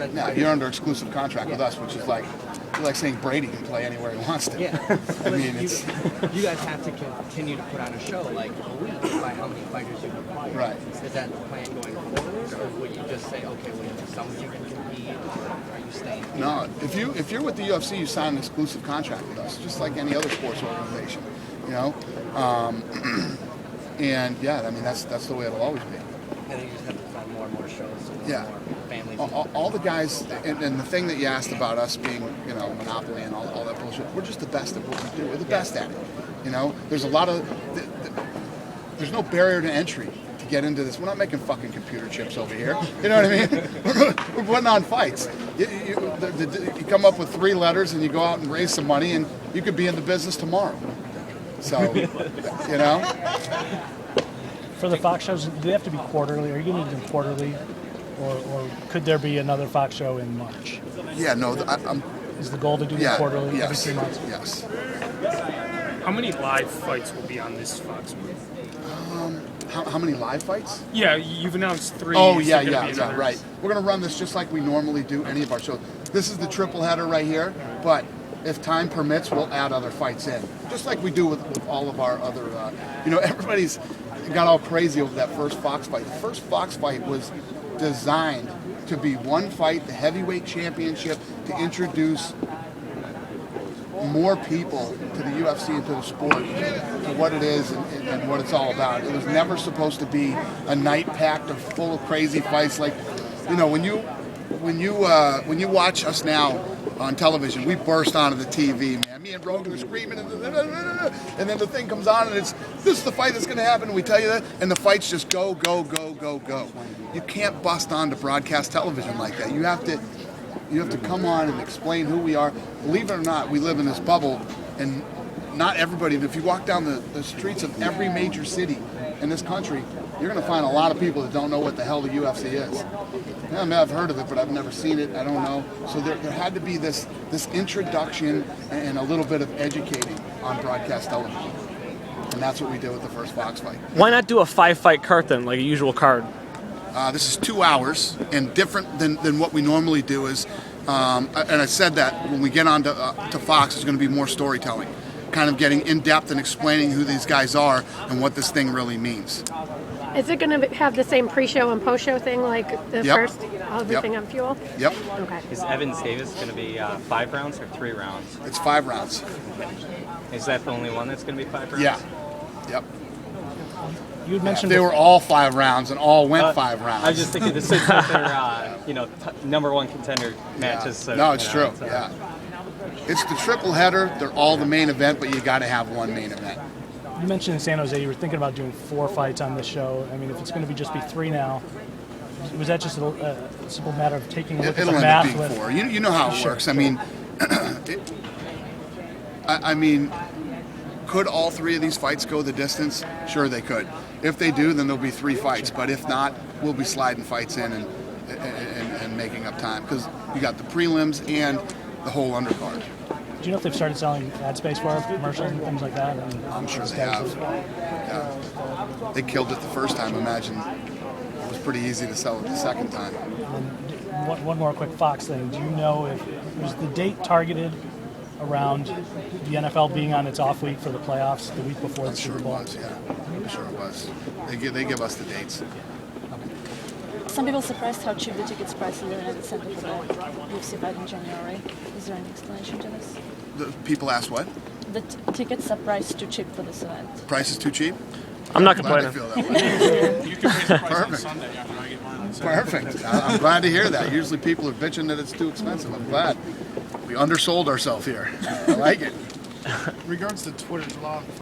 Right. No, you're under exclusive contract with us, which is like saying Brady can play anywhere he wants to. Yeah. I mean, you guys have to continue to put on a show like a week by how many fighters you require. Right. Is that the plan going forward, or would you just say, okay, well, some of you can compete, or are you staying here? No, if you're with the UFC, you sign an exclusive contract with us, just like any other sports organization. You know, and yeah, I mean that's the way it'll always be. And then you just have to find more and more shows, so more Yeah. and more families. All the guys, and the thing that you asked about us being, you know, monopoly and all that bullshit, we're just the best at what we do. We're the best at it. You know, there's a lot of, there's no barrier to entry to get into this. We're not making fucking computer chips over here. You know what I mean? We're putting on fights. You come up with 3 letters and you go out and raise some money and you could be in the business tomorrow. So, you know. For the Fox shows, do they have to be quarterly? Are you going to do them quarterly? Or could there be another Fox show in March? Yeah, no. Is the goal to do them quarterly every 3 months? Yes. How many live fights will be on this Fox movie? How many live fights? Yeah, you've announced 3. Oh, Is yeah, there gonna be yeah, others? right. We're going to run this just like we normally do any of our shows. This is the triple header right here, but if time permits, we'll add other fights in, just like we do with all of our other, you know, everybody's got all crazy over that first Fox fight. The first Fox fight was designed to be one fight, the heavyweight championship, to introduce more people to the UFC and to the sport, to what it is and what it's all about. It was never supposed to be a night packed of full of crazy fights. Like, you know, when you watch us now on television, we burst onto the TV, man. Me and Rogan are screaming, and then the thing comes on, and this is the fight that's going to happen. And we tell you that, and the fights just go, go, go, go, go. You can't bust onto broadcast television like that. You have to come on and explain who we are. Believe it or not, we live in this bubble, and not everybody. If you walk down the streets of every major city in this country, you're going to find a lot of people that don't know what the hell the UFC is. I mean, I've heard of it, but I've never seen it. I don't know. So there had to be this introduction and a little bit of educating on broadcast television. And that's what we did with the first Fox fight. Why not do a 5-fight card then, like a usual card? This is 2 hours, and different than what we normally do is, and I said that when we get on to Fox, there's going to be more storytelling, kind of getting in-depth and explaining who these guys are and what this thing really means. Is it going to have the same pre-show and post-show thing like the first, everything on Fuel? Yep. Okay. Is Evans Davis going to be 5 rounds or 3 rounds? It's 5 rounds. Is that the only one that's going to be 5 rounds? Yeah. Yep. You had mentioned They were all 5 rounds and all went 5 rounds. I was just thinking this is their number 1 contender matches. So, no, it's true. Yeah. It's the triple header. They're all the main event, but you got to have one main event. You mentioned in San Jose you were thinking about doing 4 fights on this show. I mean, if it's going to just be 3 now, was that just a simple matter of taking a look at the It'll math? end up being 4. You know how it works. Sure. I mean, could all 3 of these fights go the distance? Sure, they could. If they do, then there'll be 3 fights. But if not, we'll be sliding fights in and making up time because you got the prelims and the whole undercard. Do you know if they've started selling ad space for it, commercials and things like that? I'm sure they have. Yeah. They killed it the first time. Imagine it was pretty easy to sell it the second time. One more quick Fox thing. Do you know if was the date targeted around the NFL being on its off week for the playoffs the week before the Super Bowl? I'm sure it was, yeah. I'm sure it was. They give us the dates. Some people surprised how cheap the tickets prices are in the center for the UFC fight in January. Is there any explanation to this? The people asked what? The tickets are priced too cheap for this event. Price is too cheap? I'm not Glad complaining. they feel that way. You can raise the price on Perfect. Sunday after I get mine on Saturday. Perfect. I'm glad to hear that. Usually people are bitching that it's too expensive. I'm glad. We undersold ourselves here. I like it. In regards to Twitter, there's a lot of